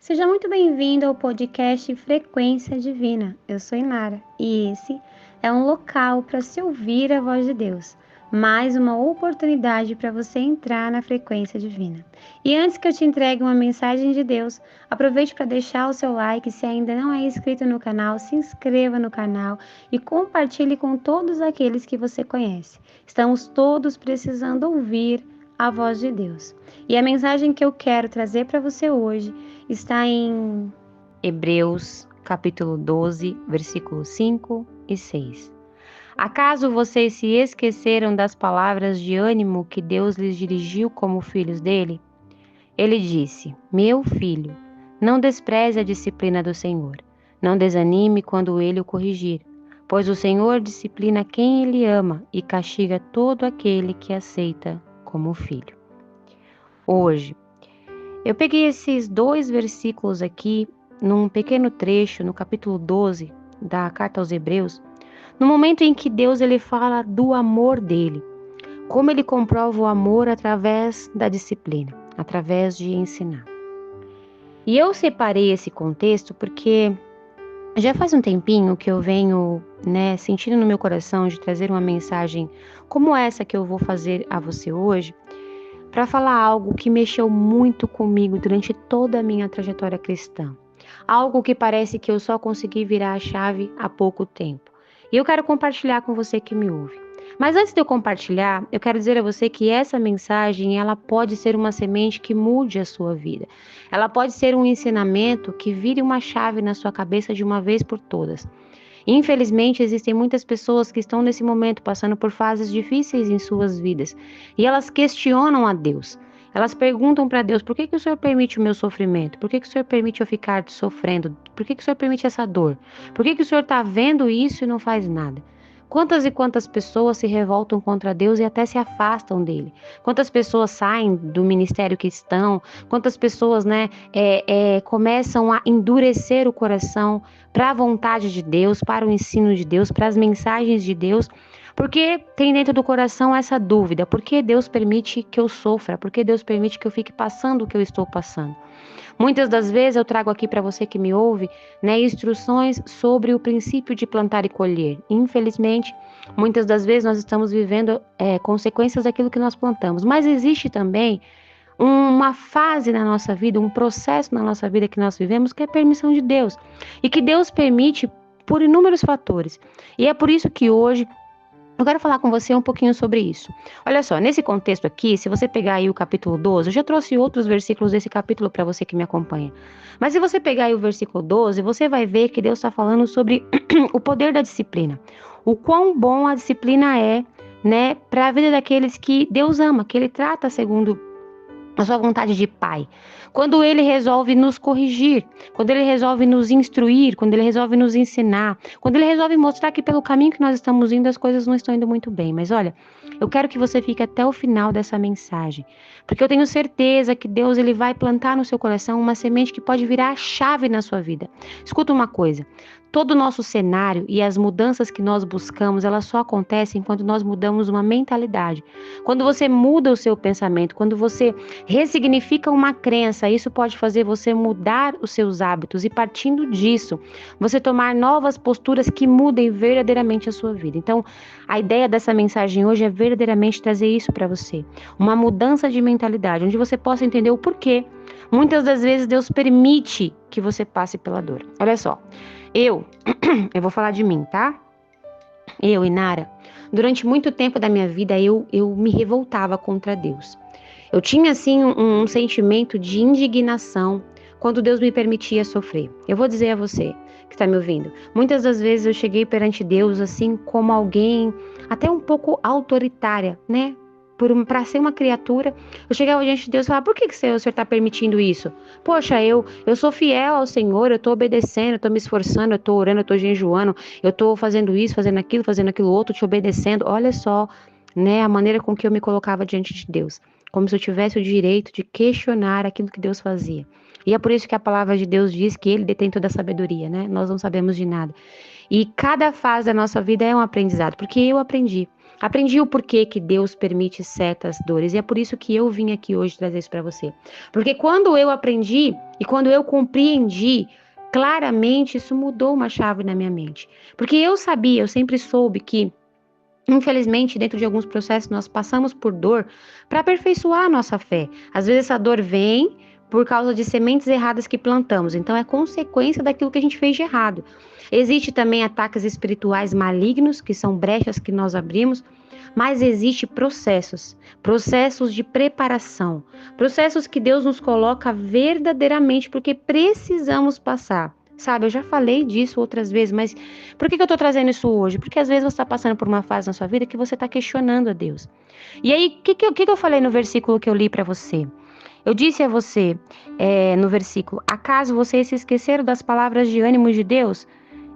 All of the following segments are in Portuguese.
Seja muito bem-vindo ao podcast Frequência Divina. Eu sou Inara e esse é um local para se ouvir a voz de Deus, mais uma oportunidade para você entrar na frequência divina. E antes que eu te entregue uma mensagem de Deus, aproveite para deixar o seu like. Se ainda não é inscrito no canal, se inscreva no canal e compartilhe com todos aqueles que você conhece. Estamos todos precisando ouvir a voz de Deus. E a mensagem que eu quero trazer para você hoje está em Hebreus, capítulo 12, versículos 5 e 6. Acaso vocês se esqueceram das palavras de ânimo que Deus lhes dirigiu como filhos dele? Ele disse: Meu filho, não despreze a disciplina do Senhor. Não desanime quando ele o corrigir, pois o Senhor disciplina quem ele ama e castiga todo aquele que aceita como filho. Hoje, eu peguei esses dois versículos aqui, num pequeno trecho, no capítulo 12 da Carta aos Hebreus, no momento em que Deus ele fala do amor dele, como ele comprova o amor através da disciplina, através de ensinar. E eu separei esse contexto porque já faz um tempinho que eu venho, sentindo no meu coração de trazer uma mensagem como essa que eu vou fazer a você hoje, para falar algo que mexeu muito comigo durante toda a minha trajetória cristã. Algo que parece que eu só consegui virar a chave há pouco tempo. E eu quero compartilhar com você que me ouve. Mas antes de eu compartilhar, eu quero dizer a você que essa mensagem, ela pode ser uma semente que mude a sua vida. Ela pode ser um ensinamento que vire uma chave na sua cabeça de uma vez por todas. Infelizmente, existem muitas pessoas que estão nesse momento passando por fases difíceis em suas vidas e elas questionam a Deus. Elas perguntam para Deus: por que o Senhor permite o meu sofrimento? Por que o Senhor permite eu ficar sofrendo? Por que o Senhor permite essa dor? Por que o Senhor está vendo isso e não faz nada? Quantas e quantas pessoas se revoltam contra Deus e até se afastam dele? Quantas pessoas saem do ministério que estão? Quantas pessoas, começam a endurecer o coração para a vontade de Deus, para o ensino de Deus, para as mensagens de Deus? Porque tem dentro do coração essa dúvida: por que Deus permite que eu sofra? Por que Deus permite que eu fique passando o que eu estou passando? Muitas das vezes eu trago aqui para você que me ouve, instruções sobre o princípio de plantar e colher. Infelizmente, muitas das vezes nós estamos vivendo consequências daquilo que nós plantamos. Mas existe também uma fase na nossa vida, um processo na nossa vida que nós vivemos, que é a permissão de Deus. E que Deus permite por inúmeros fatores. E é por isso que hoje eu quero falar com você um pouquinho sobre isso. Olha só, nesse contexto aqui, se você pegar aí o capítulo 12, eu já trouxe outros versículos desse capítulo para você que me acompanha. Mas se você pegar aí o versículo 12, você vai ver que Deus está falando sobre o poder da disciplina. O quão bom a disciplina é, para a vida daqueles que Deus ama, que Ele trata segundo a sua vontade de pai. Quando ele resolve nos corrigir, quando ele resolve nos instruir, quando ele resolve nos ensinar, quando ele resolve mostrar que pelo caminho que nós estamos indo as coisas não estão indo muito bem. Mas olha, eu quero que você fique até o final dessa mensagem, porque eu tenho certeza que Deus ele vai plantar no seu coração uma semente que pode virar a chave na sua vida. Escuta uma coisa: todo o nosso cenário e as mudanças que nós buscamos, elas só acontecem quando nós mudamos uma mentalidade. Quando você muda o seu pensamento, quando você ressignifica uma crença, isso pode fazer você mudar os seus hábitos e, partindo disso, você tomar novas posturas que mudem verdadeiramente a sua vida. Então, a ideia dessa mensagem hoje é verdadeiramente trazer isso para você. Uma mudança de mentalidade, onde você possa entender o porquê. Muitas das vezes Deus permite que você passe pela dor. Olha só, eu vou falar de mim, tá? Eu, Inara, durante muito tempo da minha vida, eu me revoltava contra Deus. Eu tinha, assim, um sentimento de indignação quando Deus me permitia sofrer. Eu vou dizer a você que está me ouvindo, muitas das vezes eu cheguei perante Deus, assim, como alguém até um pouco autoritária, para ser uma criatura, eu chegava diante de Deus e falava: por que o Senhor está permitindo isso? Poxa, eu sou fiel ao Senhor, eu estou obedecendo, eu estou me esforçando, eu estou orando, eu estou jejuando, eu estou fazendo isso, fazendo aquilo outro, te obedecendo. Olha só, a maneira com que eu me colocava diante de Deus, como se eu tivesse o direito de questionar aquilo que Deus fazia. E é por isso que a palavra de Deus diz que Ele detém toda a sabedoria, Nós não sabemos de nada. E cada fase da nossa vida é um aprendizado, porque eu aprendi. Aprendi o porquê que Deus permite certas dores. E é por isso que eu vim aqui hoje trazer isso para você. Porque quando eu aprendi e quando eu compreendi, claramente isso mudou uma chave na minha mente. Porque eu sabia, eu sempre soube que, infelizmente, dentro de alguns processos, nós passamos por dor para aperfeiçoar a nossa fé. Às vezes essa dor vem por causa de sementes erradas que plantamos. Então é consequência daquilo que a gente fez de errado. Existe também ataques espirituais malignos, que são brechas que nós abrimos, mas existe processos de preparação, processos que Deus nos coloca verdadeiramente porque precisamos passar. Sabe, eu já falei disso outras vezes, mas por que eu tô trazendo isso hoje? Porque às vezes você está passando por uma fase na sua vida que você está questionando a Deus. E aí, o que eu falei no versículo que eu li para você? Eu disse a você, no versículo, acaso vocês se esqueceram das palavras de ânimo de Deus?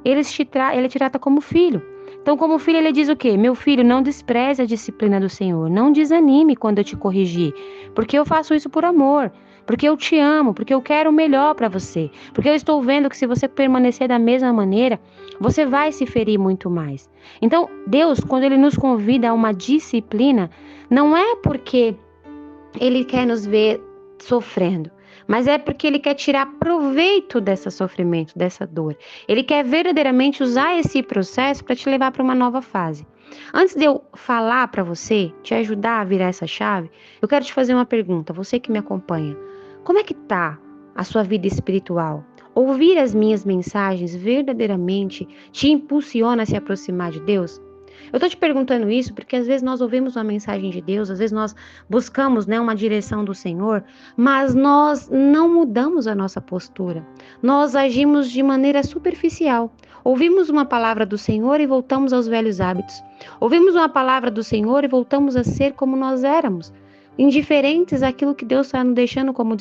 Ele te trata como filho. Então, como filho, ele diz o quê? Meu filho, não despreze a disciplina do Senhor. Não desanime quando eu te corrigir. Porque eu faço isso por amor. Porque eu te amo. Porque eu quero o melhor para você. Porque eu estou vendo que se você permanecer da mesma maneira, você vai se ferir muito mais. Então, Deus, quando Ele nos convida a uma disciplina, não é porque Ele quer nos ver sofrendo, mas é porque Ele quer tirar proveito desse sofrimento, dessa dor. Ele quer verdadeiramente usar esse processo para te levar para uma nova fase. Antes de eu falar para você, te ajudar a virar essa chave, eu quero te fazer uma pergunta, você que me acompanha. Como é que tá a sua vida espiritual? Ouvir as minhas mensagens verdadeiramente te impulsiona a se aproximar de Deus? Eu estou te perguntando isso porque às vezes nós ouvimos uma mensagem de Deus, às vezes nós buscamos, uma direção do Senhor, mas nós não mudamos a nossa postura. Nós agimos de maneira superficial. Ouvimos uma palavra do Senhor e voltamos aos velhos hábitos. Ouvimos uma palavra do Senhor e voltamos a ser como nós éramos, indiferentes àquilo que Deus está nos deixando como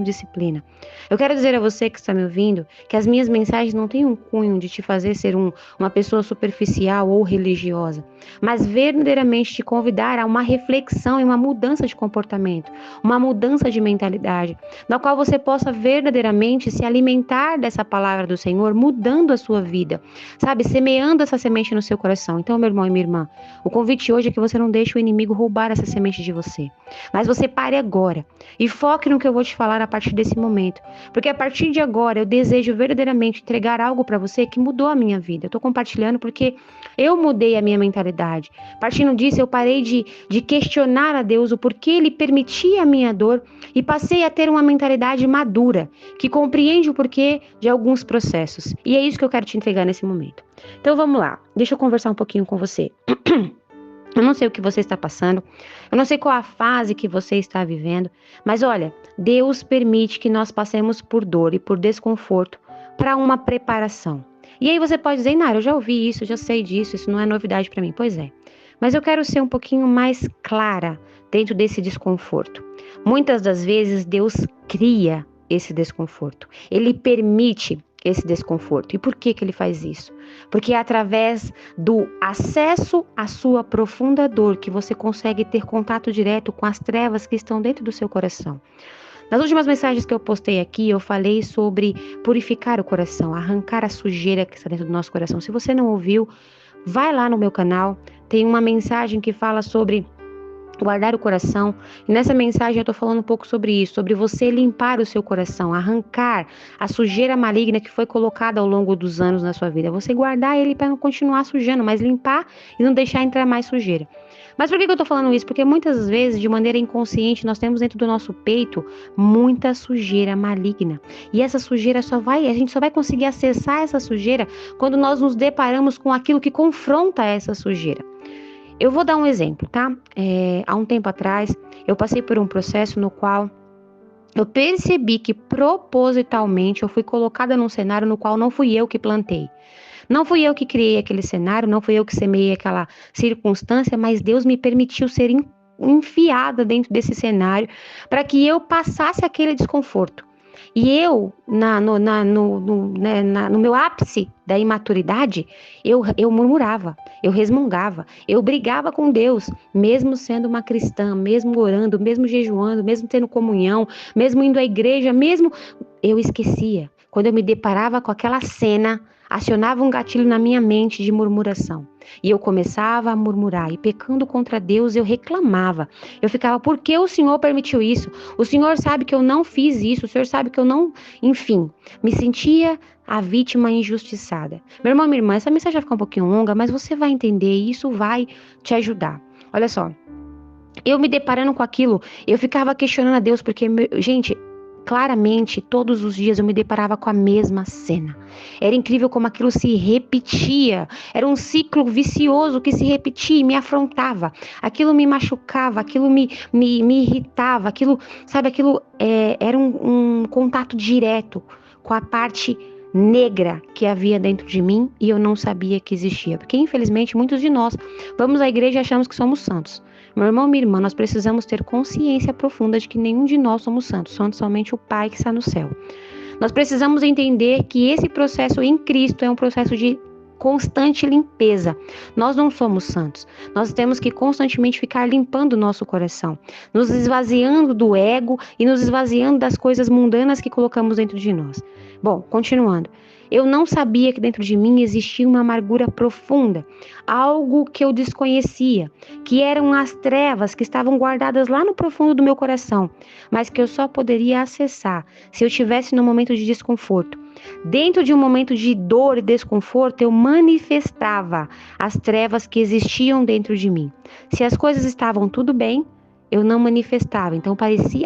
disciplina. Eu quero dizer a você que está me ouvindo que as minhas mensagens não têm um cunho de te fazer ser uma pessoa superficial ou religiosa, mas verdadeiramente te convidar a uma reflexão e uma mudança de comportamento, uma mudança de mentalidade, na qual você possa verdadeiramente se alimentar dessa palavra do Senhor, mudando a sua vida, sabe, semeando essa semente no seu coração. Então, meu irmão e minha irmã, o convite hoje é que você não deixe o inimigo roubar essa semente de você. Mas você pare agora e foque no que eu vou te falar a partir desse momento. Porque a partir de agora eu desejo verdadeiramente entregar algo para você que mudou a minha vida. Eu estou compartilhando porque eu mudei a minha mentalidade. Partindo disso, eu parei de questionar a Deus o porquê Ele permitia a minha dor e passei a ter uma mentalidade madura, que compreende o porquê de alguns processos. E é isso que eu quero te entregar nesse momento. Então vamos lá, deixa eu conversar um pouquinho com você. Eu não sei o que você está passando, eu não sei qual a fase que você está vivendo, mas olha, Deus permite que nós passemos por dor e por desconforto para uma preparação. E aí você pode dizer, Nara, eu já ouvi isso, eu já sei disso, isso não é novidade para mim. Pois é, mas eu quero ser um pouquinho mais clara dentro desse desconforto. Muitas das vezes Deus cria esse desconforto, Ele permite esse desconforto. E por que ele faz isso? Porque é através do acesso à sua profunda dor que você consegue ter contato direto com as trevas que estão dentro do seu coração. Nas últimas mensagens que eu postei aqui, eu falei sobre purificar o coração, arrancar a sujeira que está dentro do nosso coração. Se você não ouviu, vai lá no meu canal, tem uma mensagem que fala sobre guardar o coração, e nessa mensagem eu estou falando um pouco sobre isso, sobre você limpar o seu coração, arrancar a sujeira maligna que foi colocada ao longo dos anos na sua vida, você guardar ele para não continuar sujando, mas limpar e não deixar entrar mais sujeira. Mas por que eu estou falando isso? Porque muitas vezes, de maneira inconsciente, nós temos dentro do nosso peito muita sujeira maligna, e essa sujeira a gente só vai conseguir acessar essa sujeira quando nós nos deparamos com aquilo que confronta essa sujeira. Eu vou dar um exemplo, tá? Há um tempo atrás, eu passei por um processo no qual eu percebi que propositalmente eu fui colocada num cenário no qual não fui eu que plantei. Não fui eu que criei aquele cenário, não fui eu que semeei aquela circunstância, mas Deus me permitiu ser enfiada dentro desse cenário para que eu passasse aquele desconforto. E eu, no meu ápice da imaturidade, eu murmurava, eu resmungava, eu brigava com Deus, mesmo sendo uma cristã, mesmo orando, mesmo jejuando, mesmo tendo comunhão, mesmo indo à igreja, mesmo eu esquecia. Quando eu me deparava com aquela cena, acionava um gatilho na minha mente de murmuração. E eu começava a murmurar, e pecando contra Deus, eu reclamava. Eu ficava, por que o Senhor permitiu isso? O Senhor sabe que eu não fiz isso, o Senhor sabe que eu não... Enfim, me sentia a vítima injustiçada. Meu irmão, minha irmã, essa mensagem vai ficar um pouquinho longa, mas você vai entender e isso vai te ajudar. Olha só, eu me deparando com aquilo, eu ficava questionando a Deus, porque, gente... Claramente, todos os dias eu me deparava com a mesma cena. Era incrível como aquilo se repetia. Era um ciclo vicioso que se repetia e me afrontava. Aquilo me machucava, aquilo me irritava. Aquilo era um contato direto com a parte negra que havia dentro de mim e eu não sabia que existia. Porque, infelizmente, muitos de nós vamos à igreja e achamos que somos santos. Meu irmão, minha irmã, nós precisamos ter consciência profunda de que nenhum de nós somos santos, somente o Pai que está no céu. Nós precisamos entender que esse processo em Cristo é um processo de constante limpeza. Nós não somos santos. Nós temos que constantemente ficar limpando o nosso coração, nos esvaziando do ego e nos esvaziando das coisas mundanas que colocamos dentro de nós. Bom, continuando. Eu não sabia que dentro de mim existia uma amargura profunda, algo que eu desconhecia, que eram as trevas que estavam guardadas lá no profundo do meu coração, mas que eu só poderia acessar se eu estivesse num momento de desconforto. Dentro de um momento de dor e desconforto, eu manifestava as trevas que existiam dentro de mim. Se as coisas estavam tudo bem, eu não manifestava, então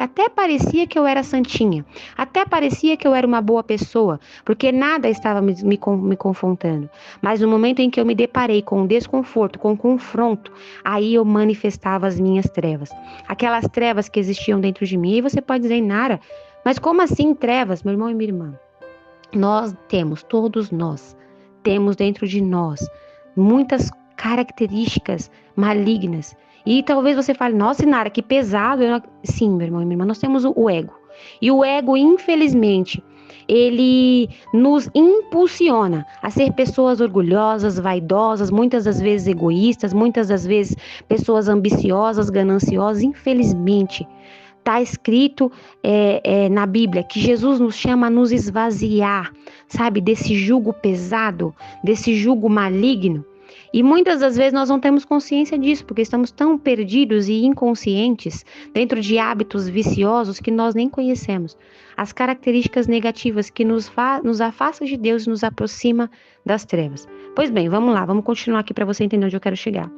até parecia que eu era santinha, até parecia que eu era uma boa pessoa, porque nada estava me confrontando. Mas no momento em que eu me deparei com o desconforto, com o confronto, aí eu manifestava as minhas trevas, aquelas trevas que existiam dentro de mim. E você pode dizer, Nara, mas como assim trevas, meu irmão e minha irmã? Todos nós temos dentro de nós muitas características malignas. E talvez você fale, nossa, Nara, que pesado. Sim, meu irmão e minha irmã, nós temos o ego. E o ego, infelizmente, ele nos impulsiona a ser pessoas orgulhosas, vaidosas, muitas das vezes egoístas, muitas das vezes pessoas ambiciosas, gananciosas. Infelizmente, está escrito na Bíblia que Jesus nos chama a nos esvaziar, sabe, desse jugo pesado, desse jugo maligno. E muitas das vezes nós não temos consciência disso, porque estamos tão perdidos e inconscientes dentro de hábitos viciosos que nós nem conhecemos. As características negativas que nos afastam de Deus e nos aproxima das trevas. Pois bem, vamos lá, vamos continuar aqui para você entender onde eu quero chegar.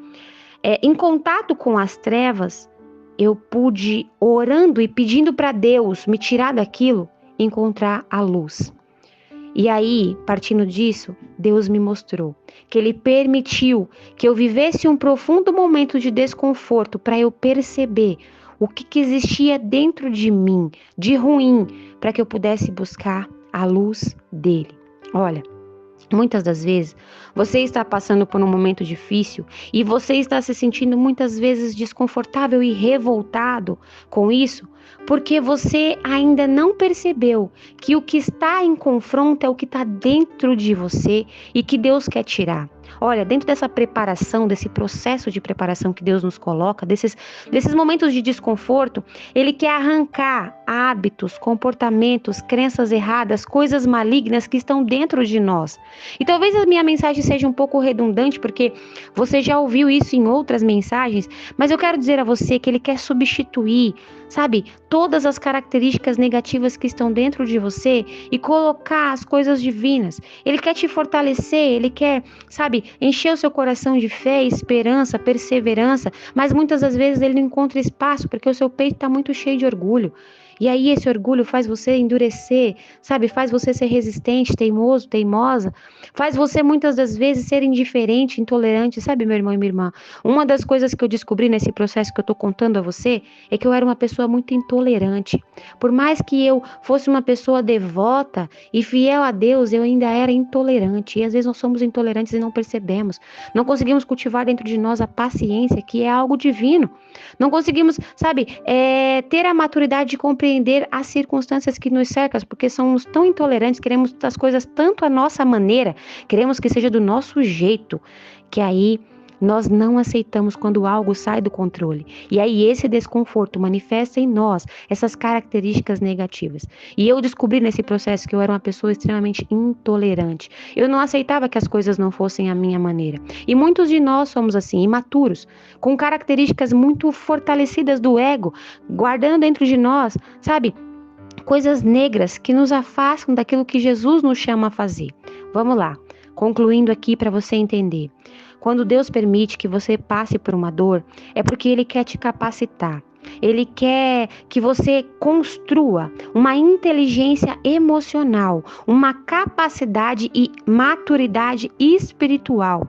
Em contato com as trevas, eu pude, orando e pedindo para Deus me tirar daquilo, encontrar a luz. E aí, partindo disso, Deus me mostrou que Ele permitiu que eu vivesse um profundo momento de desconforto para eu perceber o que existia dentro de mim, de ruim, para que eu pudesse buscar a luz dele. Olha, muitas das vezes você está passando por um momento difícil e você está se sentindo muitas vezes desconfortável e revoltado com isso, porque você ainda não percebeu que o que está em confronto é o que está dentro de você e que Deus quer tirar. Olha, dentro dessa preparação, desse processo de preparação que Deus nos coloca, desses momentos de desconforto, Ele quer arrancar hábitos, comportamentos, crenças erradas, coisas malignas que estão dentro de nós. E talvez a minha mensagem seja um pouco redundante, porque você já ouviu isso em outras mensagens, mas eu quero dizer a você que Ele quer substituir, sabe, todas as características negativas que estão dentro de você e colocar as coisas divinas. Ele quer te fortalecer, Ele quer, sabe, encher o seu coração de fé, esperança, perseverança, mas muitas das vezes Ele não encontra espaço porque o seu peito está muito cheio de orgulho. E aí esse orgulho faz você endurecer, sabe? Faz você ser resistente, teimoso, teimosa. Faz você muitas das vezes ser indiferente, intolerante, sabe, meu irmão e minha irmã? Uma das coisas que eu descobri nesse processo que eu tô contando a você é que eu era uma pessoa muito intolerante. Por mais que eu fosse uma pessoa devota e fiel a Deus, eu ainda era intolerante. E às vezes nós somos intolerantes e não percebemos. Não conseguimos cultivar dentro de nós a paciência, que é algo divino. Não conseguimos, sabe, ter a maturidade de compreender as circunstâncias que nos cercam, porque somos tão intolerantes, queremos as coisas tanto à nossa maneira, queremos que seja do nosso jeito, que aí Nós não aceitamos quando algo sai do controle. E aí esse desconforto manifesta em nós essas características negativas. E eu descobri nesse processo que eu era uma pessoa extremamente intolerante. Eu não aceitava que as coisas não fossem a minha maneira. E muitos de nós somos assim, imaturos, com características muito fortalecidas do ego, guardando dentro de nós, sabe, coisas negras que nos afastam daquilo que Jesus nos chama a fazer. Vamos lá, concluindo aqui para você entender. Quando Deus permite que você passe por uma dor, é porque Ele quer te capacitar. Ele quer que você construa uma inteligência emocional, uma capacidade e maturidade espiritual.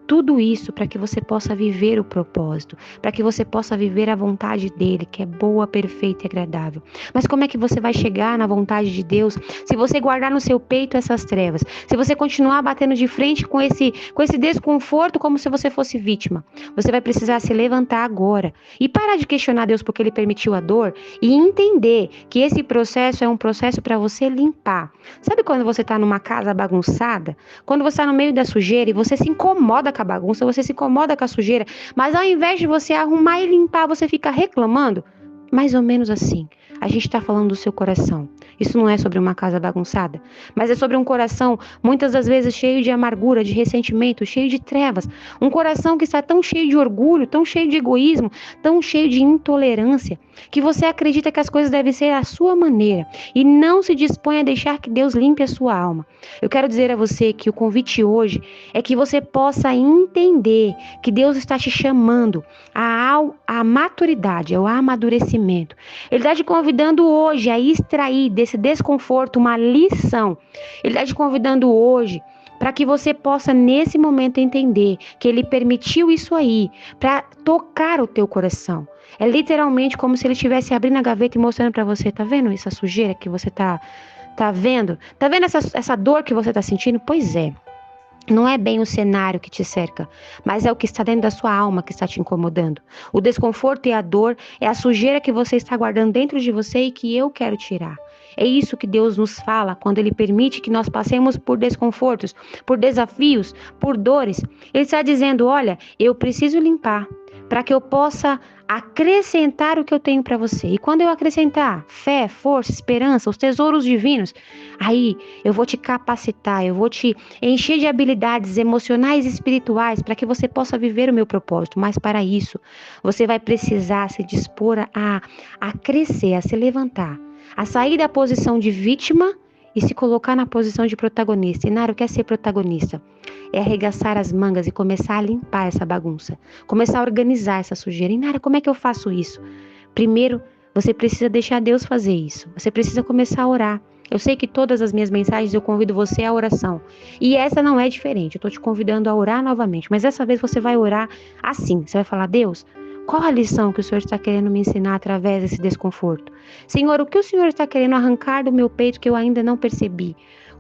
Tudo isso para que você possa viver o propósito, para que você possa viver a vontade dele, que é boa, perfeita e agradável. Mas como é que você vai chegar na vontade de Deus se você guardar no seu peito essas trevas? Se você continuar batendo de frente com esse desconforto como se você fosse vítima? Você vai precisar se levantar agora e parar de questionar Deus porque ele permitiu a dor e entender que esse processo é um processo para você limpar. Sabe quando você está numa casa bagunçada? Quando você está no meio da sujeira e você se incomoda com a bagunça, você se incomoda com a sujeira, mas ao invés de você arrumar e limpar, você fica reclamando? Mais ou menos assim. A gente está falando do seu coração. Isso não é sobre uma casa bagunçada, mas é sobre um coração, muitas das vezes cheio de amargura, de ressentimento, cheio de trevas. Um coração que está tão cheio de orgulho, tão cheio de egoísmo, tão cheio de intolerância, que você acredita que as coisas devem ser à sua maneira e não se dispõe a deixar que Deus limpe a sua alma. Eu quero dizer a você que o convite hoje é que você possa entender que Deus está te chamando à maturidade, ao amadurecimento. Ele está te convidando hoje a extrair desse desconforto uma lição. Ele está te convidando hoje para que você possa nesse momento entender que Ele permitiu isso aí para tocar o teu coração. É literalmente como se Ele estivesse abrindo a gaveta e mostrando para você, tá vendo essa sujeira que você tá vendo? Tá vendo essa dor que você tá sentindo? Pois é. Não é bem o cenário que te cerca, mas é o que está dentro da sua alma que está te incomodando. O desconforto e a dor é a sujeira que você está guardando dentro de você e que eu quero tirar. É isso que Deus nos fala quando Ele permite que nós passemos por desconfortos, por desafios, por dores. Ele está dizendo, olha, eu preciso limpar para que eu possa acrescentar o que eu tenho para você. E quando eu acrescentar fé, força, esperança, os tesouros divinos, aí eu vou te capacitar, eu vou te encher de habilidades emocionais e espirituais para que você possa viver o meu propósito. Mas para isso, você vai precisar se dispor a crescer, a se levantar, a sair da posição de vítima e se colocar na posição de protagonista. E Nara, quer ser protagonista? É arregaçar as mangas e começar a limpar essa bagunça. Começar a organizar essa sujeira. E Nara, como é que eu faço isso? Primeiro, você precisa deixar Deus fazer isso. Você precisa começar a orar. Eu sei que todas as minhas mensagens eu convido você à oração. E essa não é diferente. Eu estou te convidando a orar novamente. Mas dessa vez você vai orar assim. Você vai falar, Deus, qual a lição que o Senhor está querendo me ensinar através desse desconforto? Senhor, o que o Senhor está querendo arrancar do meu peito que eu ainda não percebi?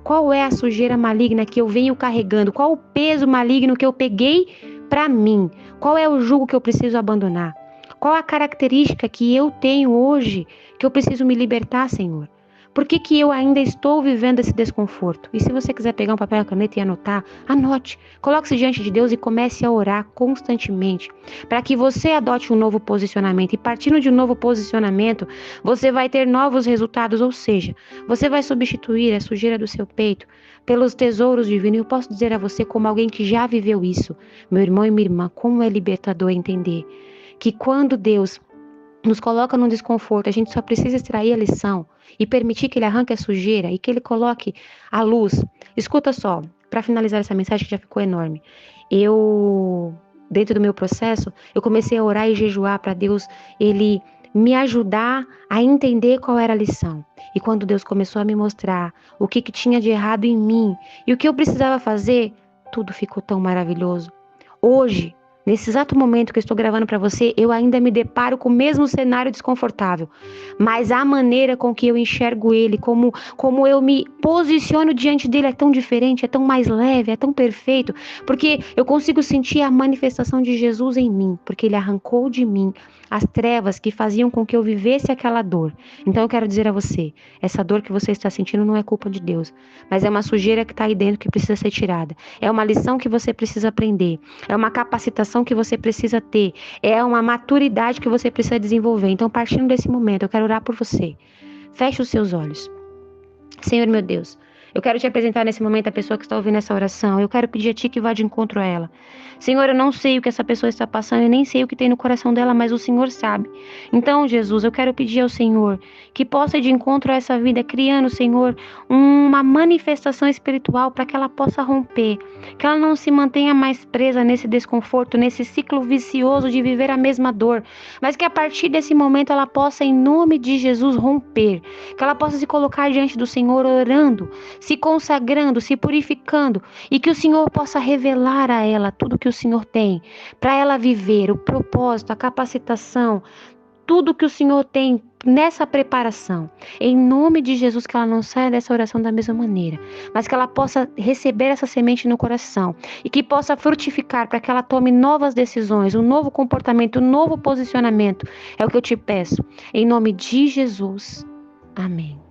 Qual é a sujeira maligna que eu venho carregando? Qual o peso maligno que eu peguei para mim? Qual é o jugo que eu preciso abandonar? Qual a característica que eu tenho hoje que eu preciso me libertar, Senhor? Por que eu ainda estou vivendo esse desconforto? E se você quiser pegar um papel e uma caneta e anotar, anote. Coloque-se diante de Deus e comece a orar constantemente para que você adote um novo posicionamento. E partindo de um novo posicionamento, você vai ter novos resultados. Ou seja, você vai substituir a sujeira do seu peito pelos tesouros divinos. E eu posso dizer a você, como alguém que já viveu isso, meu irmão e minha irmã, como é libertador entender que quando Deus nos coloca num desconforto, a gente só precisa extrair a lição e permitir que Ele arranque a sujeira e que Ele coloque a luz. Escuta só, para finalizar essa mensagem que já ficou enorme. Dentro do meu processo, eu comecei a orar e jejuar para Deus, Ele me ajudar a entender qual era a lição. E quando Deus começou a me mostrar o que tinha de errado em mim e o que eu precisava fazer, tudo ficou tão maravilhoso. Hoje, nesse exato momento que eu estou gravando para você, eu ainda me deparo com o mesmo cenário desconfortável. Mas a maneira com que eu enxergo ele, como eu me posiciono diante dele é tão diferente, é tão mais leve, é tão perfeito. Porque eu consigo sentir a manifestação de Jesus em mim. Porque ele arrancou de mim as trevas que faziam com que eu vivesse aquela dor. Então eu quero dizer a você, essa dor que você está sentindo não é culpa de Deus. Mas é uma sujeira que está aí dentro que precisa ser tirada. É uma lição que você precisa aprender. É uma capacitação revelação que você precisa ter, é uma maturidade que você precisa desenvolver. Então, partindo desse momento, eu quero orar por você. Feche os seus olhos. Senhor, meu Deus, eu quero te apresentar nesse momento a pessoa que está ouvindo essa oração. Eu quero pedir a Ti que vá de encontro a ela. Senhor, eu não sei o que essa pessoa está passando, eu nem sei o que tem no coração dela, mas o Senhor sabe. Então, Jesus, eu quero pedir ao Senhor que possa ir de encontro a essa vida, criando, Senhor, uma manifestação espiritual para que ela possa romper, que ela não se mantenha mais presa nesse desconforto, nesse ciclo vicioso de viver a mesma dor, mas que a partir desse momento ela possa, em nome de Jesus, romper, que ela possa se colocar diante do Senhor orando, se consagrando, se purificando, e que o Senhor possa revelar a ela tudo que o Senhor tem para ela viver, o propósito, a capacitação, tudo que o Senhor tem nessa preparação. Em nome de Jesus, que ela não saia dessa oração da mesma maneira, mas que ela possa receber essa semente no coração e que possa frutificar para que ela tome novas decisões, um novo comportamento, um novo posicionamento. É o que eu te peço. Em nome de Jesus. Amém.